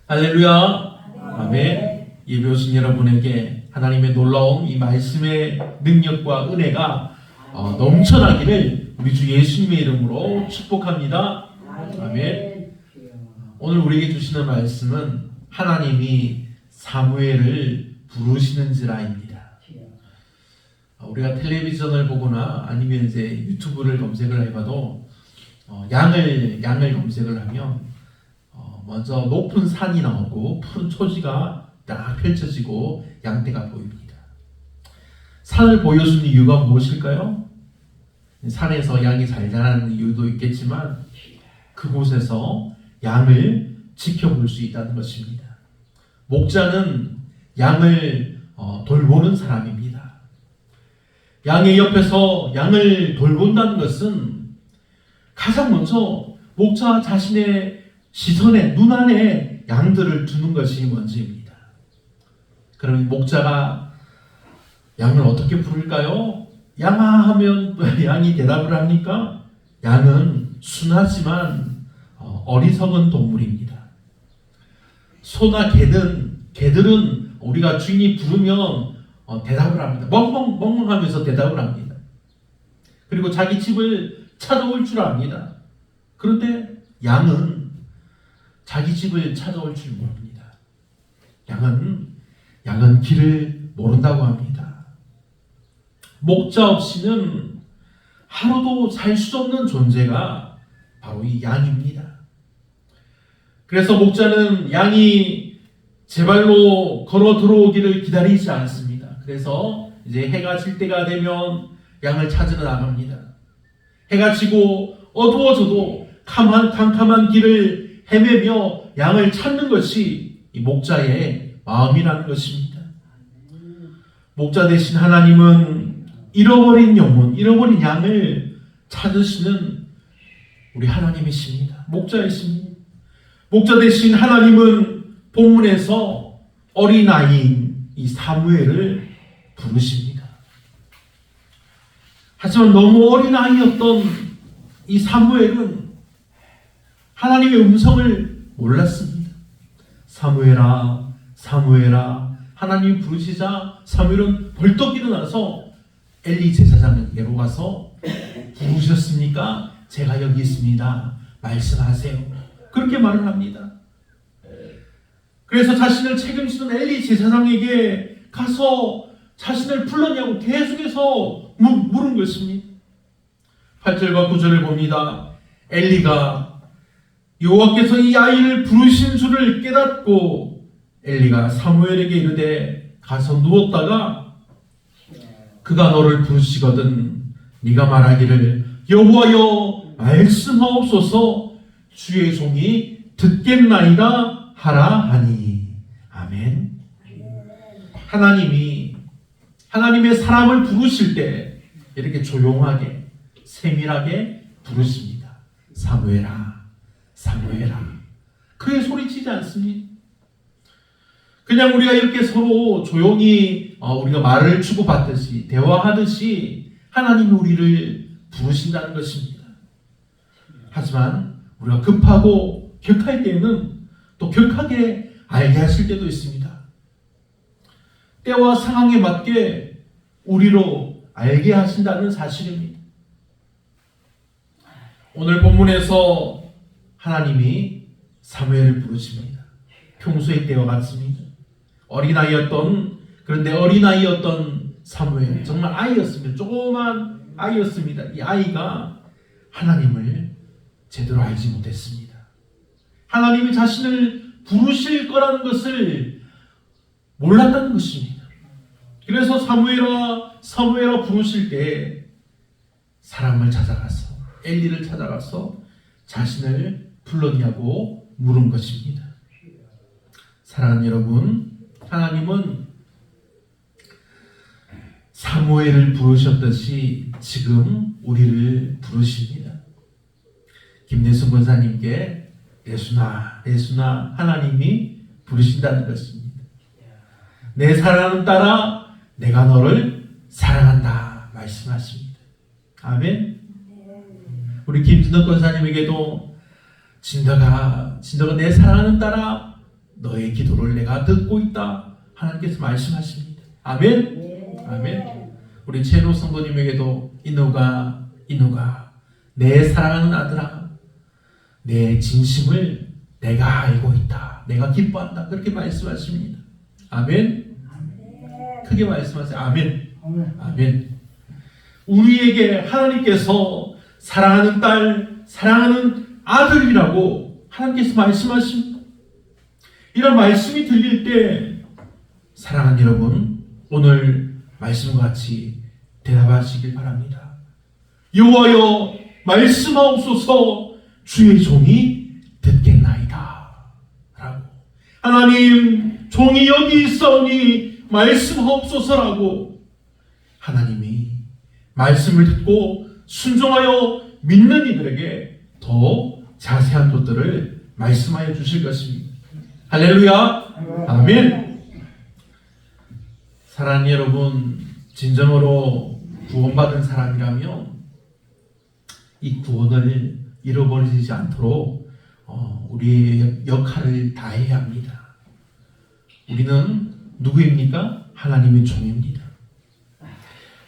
할렐루야. 아멘. 예배 오신 여러분에게 하나님의 놀라운 이 말씀의 능력과 은혜가 넘쳐나기를 우리 주 예수님의 이름으로 축복합니다. 아멘. 오늘 우리에게 주시는 말씀은 하나님이 사무엘을 부르시는지라입니다. 우리가 텔레비전을 보거나 아니면 이제 유튜브를 검색을 해봐도 양을 검색을 하면 먼저 높은 산이 나오고 푸른 초지가 딱 펼쳐지고 양떼가 보입니다. 산을 보여주는 이유가 무엇일까요? 산에서 양이 잘 자라는 이유도 있겠지만 그곳에서 양을 지켜볼 수 있다는 것입니다. 목자는 양을 돌보는 사람입니다. 양의 옆에서 양을 돌본다는 것은 가장 먼저 목자 자신의 시선에 눈안에 양들을 두는 것이 먼저입니다. 그러면 목자가 양을 어떻게 부를까요? 양아 하면 양이 대답을 합니까? 양은 순하지만 어리석은 동물입니다. 소나 개들은 우리가 주인이 부르면 대답을 합니다. 멍멍 하면서 대답을 합니다. 그리고 자기 집을 찾아올 줄 압니다. 그런데 양은 자기 집을 찾아올 줄 모릅니다. 양은 길을 모른다고 합니다. 목자 없이는 하루도 살 수 없는 존재가 바로 이 양입니다. 그래서 목자는 양이 제 발로 걸어 들어오기를 기다리지 않습니다. 그래서 이제 해가 질 때가 되면 양을 찾으러 나갑니다. 해가 지고 어두워져도 캄캄한 길을 헤매며 양을 찾는 것이 이 목자의 마음이라는 것입니다. 목자 대신 하나님은 잃어버린 영혼, 잃어버린 양을 찾으시는 우리 하나님이십니다. 목자이십니다. 목자 대신 하나님은 본문에서 어린아이인 이 사무엘을 부르십니다. 하지만 너무 어린아이였던 이 사무엘은 하나님의 음성을 몰랐습니다. 사무엘아, 사무엘아. 하나님이 부르시자 사무엘은 벌떡 일어나서 엘리 제사장에게로 가서 부르셨습니까? 제가 여기 있습니다. 말씀하세요. 그렇게 말을 합니다. 그래서 자신을 책임지는 엘리 제사장에게 가서 자신을 불렀냐고 계속해서 물은 것입니다. 8절과 9절을 봅니다. 엘리가 여호와께서 이 아이를 부르신 줄을 깨닫고 엘리가 사무엘에게 이르되 가서 누웠다가 그가 너를 부르시거든 네가 말하기를 여호와여 말씀하옵소서 주의 종이 듣겠나이다 하라 하니. 아멘. 하나님의 사람을 부르실 때 이렇게 조용하게 세밀하게 부르십니다. 사무엘아, 사무엘아. 그의 소리치지 않습니다. 그냥 우리가 이렇게 서로 조용히 우리가 말을 주고받듯이 대화하듯이 하나님이 우리를 부르신다는 것입니다. 하지만 우리가 급하고 격할 때에는 또 격하게 알게 하실 때도 있습니다. 때와 상황에 맞게 우리로 알게 하신다는 사실입니다. 오늘 본문에서 하나님이 사무엘을 부르십니다. 평소의 때와 같습니다. 그런데 어린아이였던 사무엘, 정말 아이였습니다. 조그만 아이였습니다. 이 아이가 하나님을 제대로 알지 못했습니다. 하나님이 자신을 부르실 거라는 것을 몰랐다는 것입니다. 그래서 사무엘아 부르실 때 사람을 찾아가서 엘리를 찾아가서 자신을 불렀냐고 물은 것입니다. 사랑하는 여러분, 하나님은 사무엘을 부르셨듯이 지금 우리를 부르십니다. 김대순 권사님께 예수나 하나님이 부르신다는 것입니다. 내 사랑하는 딸아 내가 너를 사랑한다 말씀하십니다. 아멘. 우리 김진덕 권사님에게도 진덕아 내 사랑하는 딸아 너의 기도를 내가 듣고 있다. 하나님께서 말씀하십니다. 아멘. 아멘. 우리 최노 성도님에게도 이누가 내 사랑하는 아들아, 내 진심을 내가 알고 있다. 내가 기뻐한다. 그렇게 말씀하십니다. 아멘. 크게 말씀하세요. 아멘. 아멘. 우리에게 하나님께서 사랑하는 딸, 사랑하는 아들이라고 하나님께서 말씀하십니다. 이런 말씀이 들릴 때 사랑하는 여러분, 오늘 말씀과 같이 대답하시길 바랍니다. 여호와여 말씀하옵소서, 주의 종이 듣겠나이다 라고, 하나님 종이 여기 있사오니 말씀하옵소서라고 하나님이 말씀을 듣고 순종하여 믿는 이들에게 더 자세한 것들을 말씀하여 주실 것입니다. 할렐루야. 아멘. 사랑하는 여러분, 진정으로 구원받은 사람이라면 이 구원을 잃어버리지 않도록 우리의 역할을 다해야 합니다. 우리는 누구입니까? 하나님의 종입니다.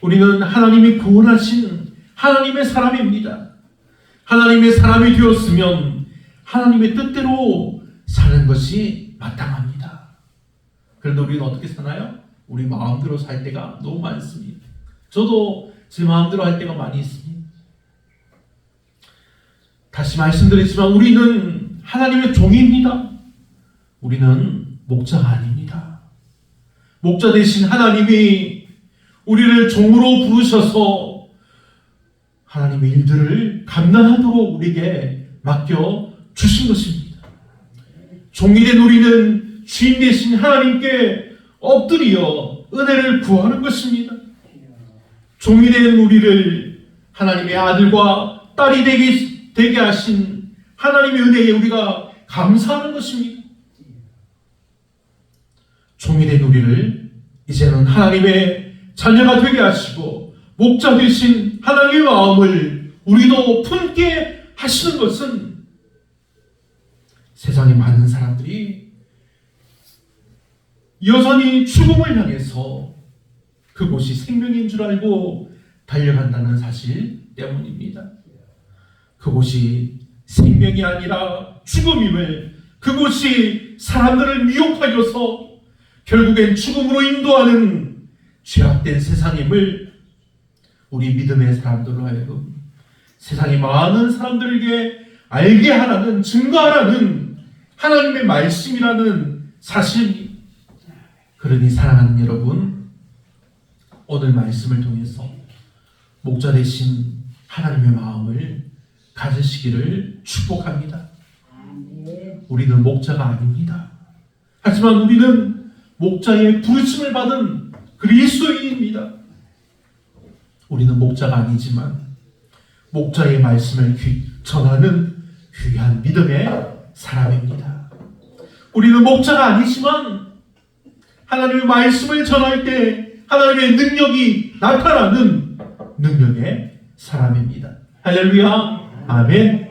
우리는 하나님이 구원하신 하나님의 사람입니다. 하나님의 사람이 되었으면 하나님의 뜻대로 사는 것이 마땅합니다. 그런데 우리는 어떻게 사나요? 우리 마음대로 살 때가 너무 많습니다. 저도 제 마음대로 할 때가 많이 있습니다. 다시 말씀드리지만 우리는 하나님의 종입니다. 우리는 목자가 아닙니다. 목자 대신 하나님이 우리를 종으로 부르셔서 하나님의 일들을 감당하도록 우리에게 맡겨 주신 것입니다. 종이 된 우리는 주인 되신 하나님께 엎드려 은혜를 구하는 것입니다. 종이 된 우리를 하나님의 아들과 딸이 되게 하신 하나님의 은혜에 우리가 감사하는 것입니다. 종이 된 우리를 이제는 하나님의 자녀가 되게 하시고 목자 되신 하나님의 마음을 우리도 품게 하시는 것은 세상의 많은 사람들이 여전히 죽음을 향해서 그곳이 생명인 줄 알고 달려간다는 사실 때문입니다. 그곳이 생명이 아니라 죽음임을, 그곳이 사람들을 미혹하여서 결국엔 죽음으로 인도하는 죄악된 세상임을 우리 믿음의 사람들로 하여금 세상의 많은 사람들에게 알게 하라는, 증거하라는 하나님의 말씀이라는 사실입니다. 그러니 사랑하는 여러분, 오늘 말씀을 통해서 목자 되신 하나님의 마음을 가지시기를 축복합니다. 우리는 목자가 아닙니다. 하지만 우리는 목자의 부르심을 받은 그리스도인입니다. 우리는 목자가 아니지만 목자의 말씀을 전하는 귀한 믿음의 사람입니다. 우리는 목자가 아니지만 하나님의 말씀을 전할 때 하나님의 능력이 나타나는 능력의 사람입니다. 할렐루야. 아멘.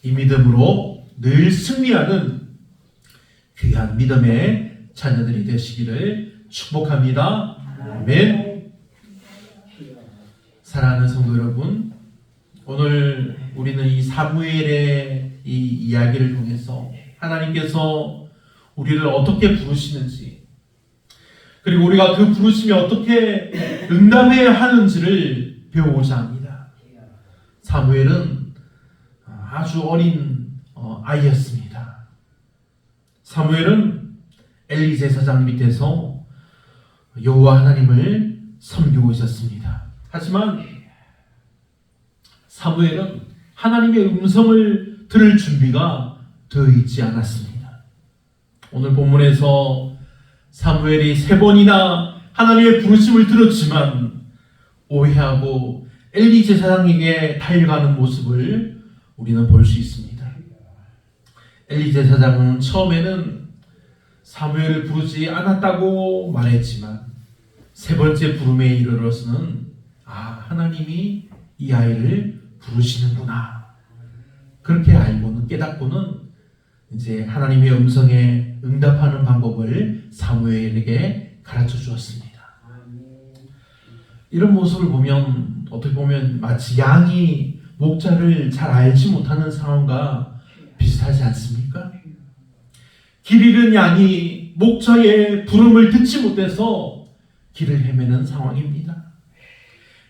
이 믿음으로 늘 승리하는 귀한 믿음의 자녀들이 되시기를 축복합니다. 아멘. 사랑하는 성도 여러분, 오늘 우리는 이 사무엘의 이 이야기를 통해서 하나님께서 우리를 어떻게 부르시는지, 그리고 우리가 그 부르심에 어떻게 응답해야 하는지를 배우고자 합니다. 사무엘은 아주 어린 아이였습니다. 사무엘은 엘리 제사장 밑에서 여호와 하나님을 섬기고 있었습니다. 하지만 사무엘은 하나님의 음성을 들을 준비가 되어 있지 않았습니다. 오늘 본문에서 사무엘이 3번이나 하나님의 부르심을 들었지만 오해하고 엘리 제사장에게 달려가는 모습을 우리는 볼 수 있습니다. 엘리 제사장은 처음에는 사무엘을 부르지 않았다고 말했지만 3번째 부름에 이르러서는 하나님이 이 아이를 부르시는구나, 그렇게 알고는 깨닫고는 이제 하나님의 음성에 응답하는 방법을 사무엘에게 가르쳐 주었습니다. 이런 모습을 보면 어떻게 보면 마치 양이 목자를 잘 알지 못하는 상황과 비슷하지 않습니까? 길 잃은 양이 목자의 부름을 듣지 못해서 길을 헤매는 상황입니다.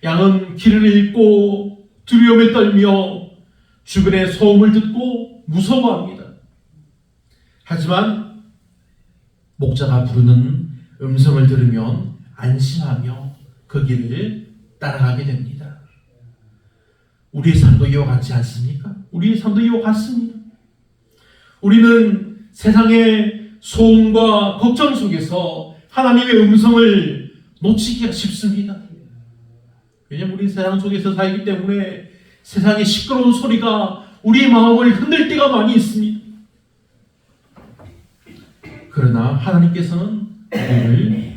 양은 길을 잃고 두려움에 떨며 주변의 소음을 듣고 무서워합니다. 하지만 목자가 부르는 음성을 들으면 안심하며 그 길을 따라가게 됩니다. 우리의 삶도 이와 같지 않습니까? 우리의 삶도 이와 같습니다. 우리는 세상의 소음과 걱정 속에서 하나님의 음성을 놓치기가 쉽습니다. 왜냐하면 우리 세상 속에서 살기 때문에 세상의 시끄러운 소리가 우리의 마음을 흔들 때가 많이 있습니다. 그러나 하나님께서는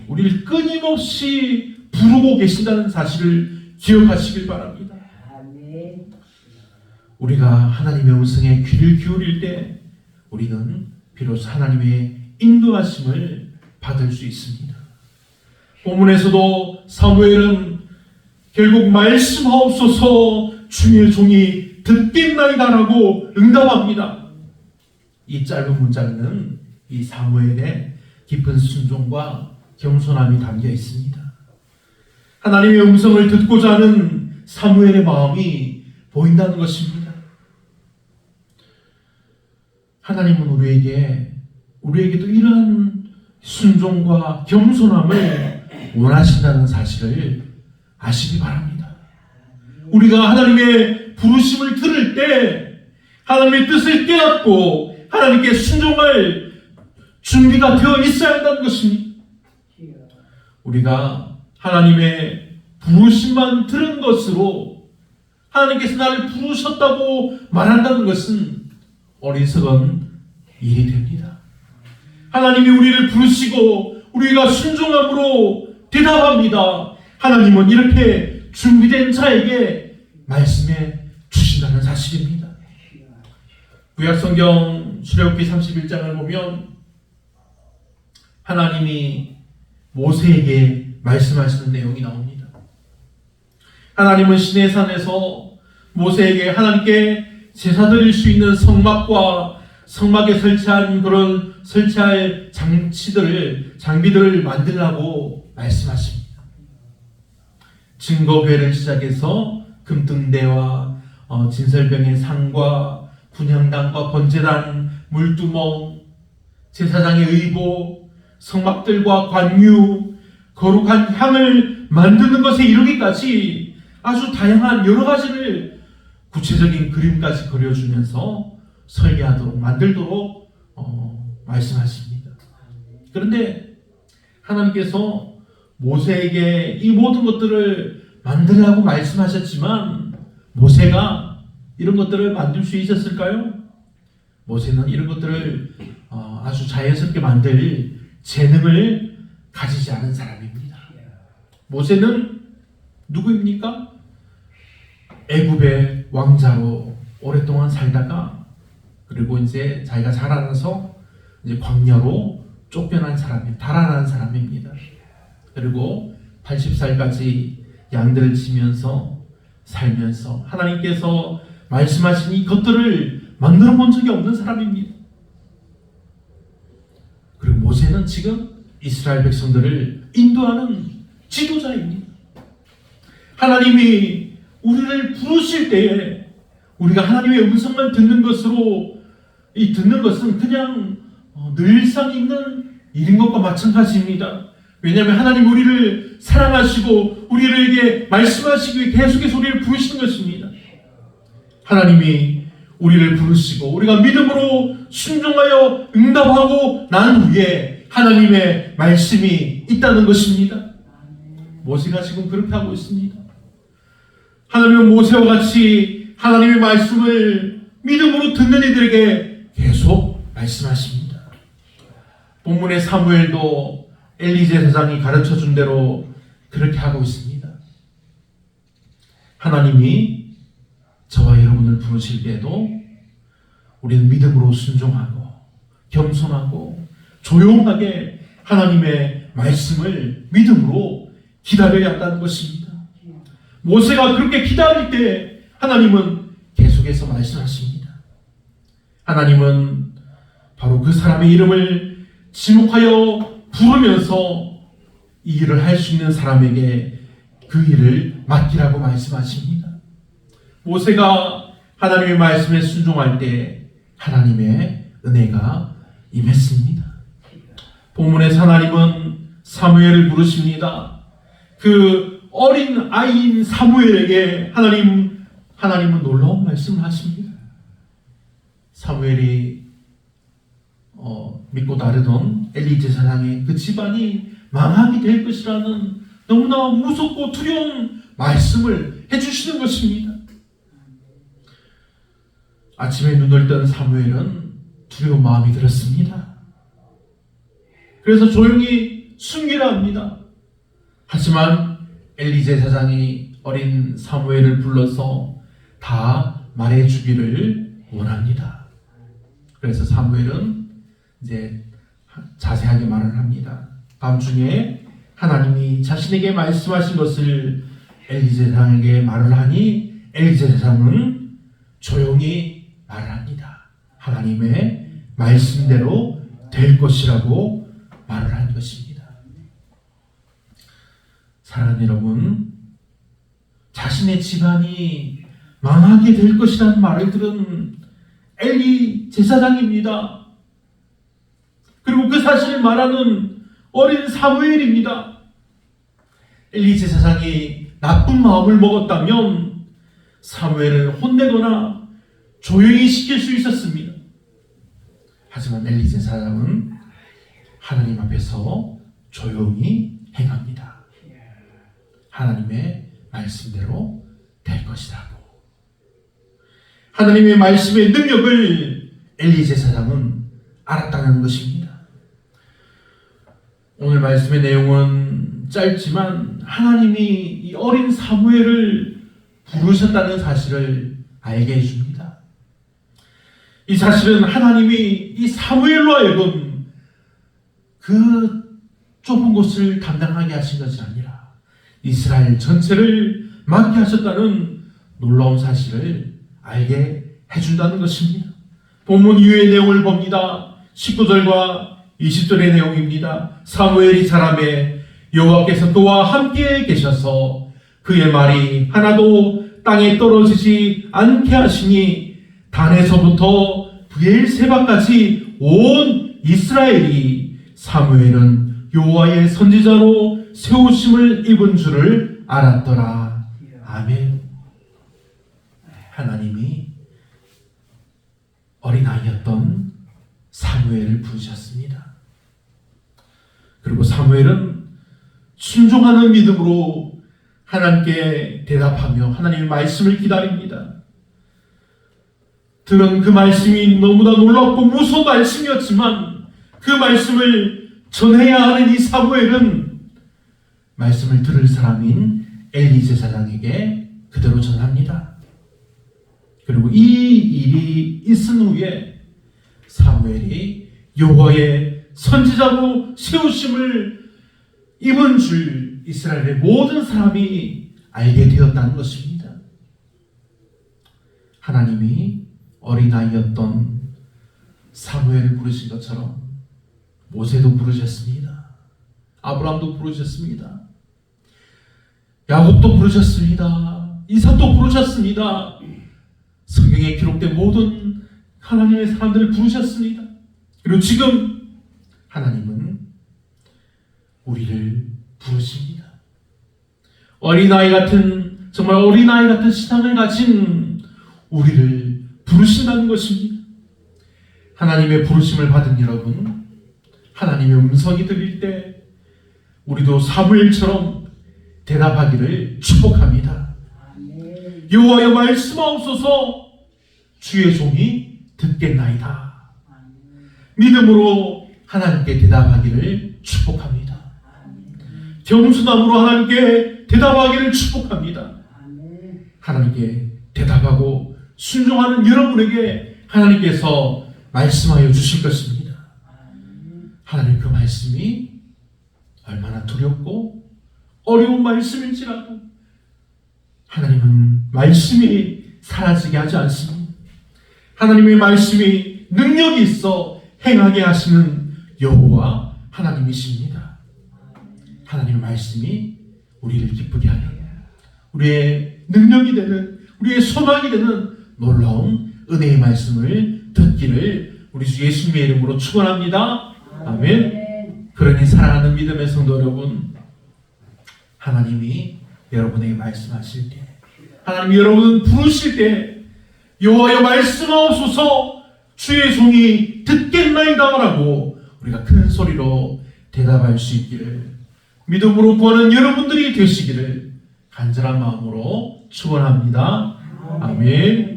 우리를 끊임없이 부르고 계신다는 사실을 기억하시길 바랍니다. 우리가 하나님의 음성에 귀를 기울일 때 우리는 비로소 하나님의 인도하심을 받을 수 있습니다. 본문에서도 사무엘은 결국 말씀하옵소서 주의 종이 듣겠나이다라고 응답합니다. 이 짧은 문장에는 이 사무엘의 깊은 순종과 겸손함이 담겨 있습니다. 하나님의 음성을 듣고자 하는 사무엘의 마음이 보인다는 것입니다. 하나님은 우리에게도 이러한 순종과 겸손함을 원하신다는 사실을 아시기 바랍니다. 우리가 하나님의 부르심을 들을 때 하나님의 뜻을 깨닫고 하나님께 순종할 준비가 되어 있어야 한다는 것입니다. 우리가 하나님의 부르심만 들은 것으로 하나님께서 나를 부르셨다고 말한다는 것은 어리석은 일이 됩니다. 하나님이 우리를 부르시고 우리가 순종함으로 대답합니다. 하나님은 이렇게 준비된 자에게 말씀해 주신다는 사실입니다. 구약성경 출애굽기 31장을 보면 하나님이 모세에게 말씀하시는 내용이 나옵니다. 하나님은 시내산에서 모세에게 하나님께 제사 드릴 수 있는 성막과 성막에 설치할 장비들을 만들라고 말씀하십니다. 증거궤를 시작해서 금등대와 진설병의 상과 분향단과 번제단, 물두멍, 제사장의 의복, 성막들과 관유, 거룩한 향을 만드는 것에 이르기까지 아주 다양한 여러 가지를 구체적인 그림까지 그려주면서 설계하도록 만들도록 말씀하십니다. 그런데 하나님께서 모세에게 이 모든 것들을 만들라고 말씀하셨지만 모세가 이런 것들을 만들 수 있었을까요? 모세는 이런 것들을 아주 자연스럽게 만들 재능을 가지지 않은 사람입니다. 모세는 누구입니까? 애굽의 왕자로 오랫동안 살다가 그리고 이제 자기가 자라나서 이제 광야로 쫓겨난 사람입니다. 달아난 사람입니다. 그리고 80살까지 양들을 치면서 살면서 하나님께서 말씀하신 이 것들을 만들어 본 적이 없는 사람입니다. 그리고 모세는 지금 이스라엘 백성들을 인도하는 지도자입니다. 하나님이 우리를 부르실 때에 우리가 하나님의 음성만 듣는 것은 그냥 늘상 있는 일인 것과 마찬가지입니다. 왜냐하면 하나님 우리를 사랑하시고 우리에게 말씀하시기 위해 계속해서 우리를 부르시는 것입니다. 하나님이 우리를 부르시고 우리가 믿음으로 순종하여 응답하고 난 후에 하나님의 말씀이 있다는 것입니다. 모세가 지금 그렇게 하고 있습니다. 하나님은 모세와 같이 하나님의 말씀을 믿음으로 듣는 이들에게 계속 말씀하십니다. 본문의 사무엘도 엘리 제사장이 가르쳐준 대로 그렇게 하고 있습니다. 하나님이 저와 여러분을 부르실 때에도 우리는 믿음으로 순종하고 겸손하고 조용하게 하나님의 말씀을 믿음으로 기다려야 한다는 것입니다. 모세가 그렇게 기다릴 때 하나님은 계속해서 말씀하십니다. 하나님은 바로 그 사람의 이름을 지목하여 부르면서 이 일을 할 수 있는 사람에게 그 일을 맡기라고 말씀하십니다. 모세가 하나님의 말씀에 순종할 때 하나님의 은혜가 임했습니다. 본문에서 하나님은 사무엘을 부르십니다. 그 어린 아이인 사무엘에게 하나님은 놀라운 말씀을 하십니다. 사무엘이 믿고 따르던 엘리 제사장의 그 집안이 망하게 될 것이라는 너무나 무섭고 두려운 말씀을 해주시는 것입니다. 아침에 눈을 뜬 사무엘은 두려운 마음이 들었습니다. 그래서 조용히 숨기라 합니다. 하지만 엘리 제사장이 어린 사무엘을 불러서 다 말해주기를 원합니다. 그래서 사무엘은 이제 자세하게 말을 합니다. 밤중에 하나님이 자신에게 말씀하신 것을 엘리 제사장에게 말을 하니 엘리 제사장은 조용히 말을 합니다. 하나님의 말씀대로 될 것이라고 말을 한 것입니다. 사랑하는 여러분, 자신의 집안이 망하게 될 것이라는 말을 들은 엘리 제사장입니다. 그리고 그 사실을 말하는 어린 사무엘입니다. 엘리 제사장이 나쁜 마음을 먹었다면 사무엘을 혼내거나 조용히 시킬 수 있었습니다. 하지만 엘리 제사장은 하나님 앞에서 조용히 행합니다. 하나님의 말씀대로 될 것이라고. 하나님의 말씀의 능력을 엘리 제사장은 알았다는 것입니다. 오늘 말씀의 내용은 짧지만 하나님이 이 어린 사무엘을 부르셨다는 사실을 알게 해줍니다. 이 사실은 하나님이 이 사무엘로 하여금 그 좁은 곳을 담당하게 하신 것이 아니라 이스라엘 전체를 맡게 하셨다는 놀라운 사실을 알게 해준다는 것입니다. 본문 이후의 내용을 봅니다. 19절과 20절의 내용입니다. 사무엘이 자라매 여호와께서 그와 함께 계셔서 그의 말이 하나도 땅에 떨어지지 않게 하시니 단에서부터 브엘세바까지 온 이스라엘이 사무엘은 여호와의 선지자로 세우심을 입은 줄을 알았더라. 아멘. 하나님이 어린아이였던 사무엘을 부르셨습니다. 그리고 사무엘은 순종하는 믿음으로 하나님께 대답하며 하나님의 말씀을 기다립니다. 들은 그 말씀이 너무나 놀랍고 무서운 말씀이었지만 그 말씀을 전해야 하는 이 사무엘은 말씀을 들을 사람인 엘리 제사장에게 그대로 전합니다. 그리고 이 일이 있은 후에 사무엘이 여호와의 선지자로 세우심을 입은 줄 이스라엘의 모든 사람이 알게 되었다는 것입니다. 하나님이 어린아이였던 사무엘을 부르신 것처럼 모세도 부르셨습니다. 아브라함도 부르셨습니다. 야곱도 부르셨습니다. 이삭도 부르셨습니다. 성경에 기록된 모든 하나님의 사람들을 부르셨습니다. 그리고 지금 하나님은 우리를 부르십니다. 정말 어린아이 같은 신앙을 가진 우리를 부르신다는 것입니다. 하나님의 부르심을 받은 여러분, 하나님의 음성이 들릴 때 우리도 사무엘처럼 대답하기를 축복합니다. 여호와여 말씀하옵소서, 주의 종이 듣겠나이다. 믿음으로 하나님께 대답하기를 축복합니다. 겸손함으로 하나님께 대답하기를 축복합니다. 하나님께 대답하고 순종하는 여러분에게 하나님께서 말씀하여 주실 것입니다. 하나님 그 말씀이 얼마나 두렵고 어려운 말씀일지라도 하나님은 말씀이 사라지게 하지 않습니다. 하나님의 말씀이 능력이 있어 행하게 하시는 여호와 하나님이십니다. 하나님의 말씀이 우리를 기쁘게 하여 우리의 능력이 되는, 우리의 소망이 되는 놀라운 은혜의 말씀을 듣기를 우리 주 예수님의 이름으로 축원합니다. 아멘. 그러니 사랑하는 믿음의 성도 여러분, 하나님이 여러분에게 말씀하실 때, 하나님이 여러분을 부르실 때 여호와여 말씀하옵소서 주의 종이 듣겠나이다라고 우리가 큰 소리로 대답할 수 있기를, 믿음으로 구하는 여러분들이 되시기를 간절한 마음으로 축원합니다. 아멘.